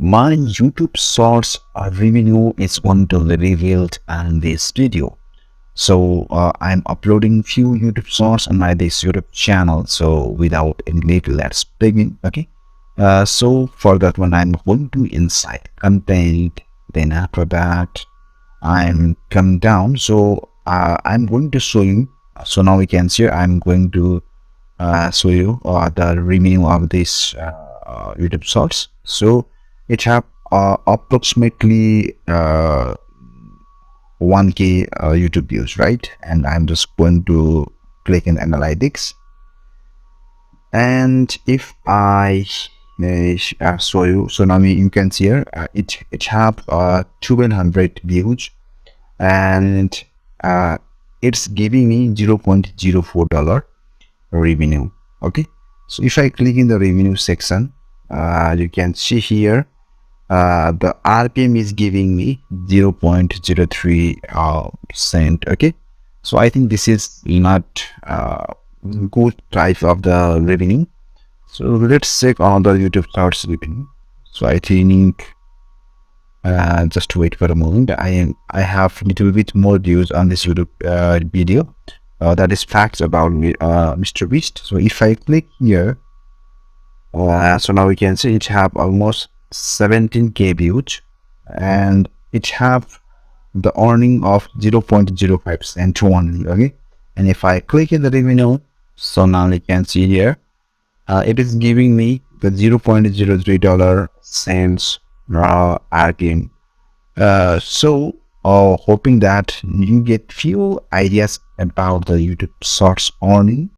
My YouTube Shorts revenue is going to be revealed in this video. So I'm uploading few YouTube Shorts on my this YouTube channel. So without any delay, let's begin. Okay. So for that one, I'm going to inside content. Then after that, I'm come down. So I'm going to show you. So now we can see I'm going to show you the revenue of this YouTube Shorts. So it have approximately 1K YouTube views, right? And I'm just going to click in analytics, and if I show you, so now you can see here it have 1200 views, and it's giving me $0.04 revenue. Okay, so if I click in the revenue section, you can see here the RPM is giving me 0.03 cent. Okay, so I think this is not good type of the revenue. So let's check on the YouTube Shorts revenue. So I think just wait for a moment. I have little bit more views on this YouTube video. That is facts about 𝗲𝗲𝗍. So if I click here, so now we can see it have almost 17K views, and it have the earning of 0.05 cent only. Okay, and if I click in the revenue, so now you can see here it is giving me the $0.03 RPM. So hoping that you get few ideas about the YouTube Shorts earning.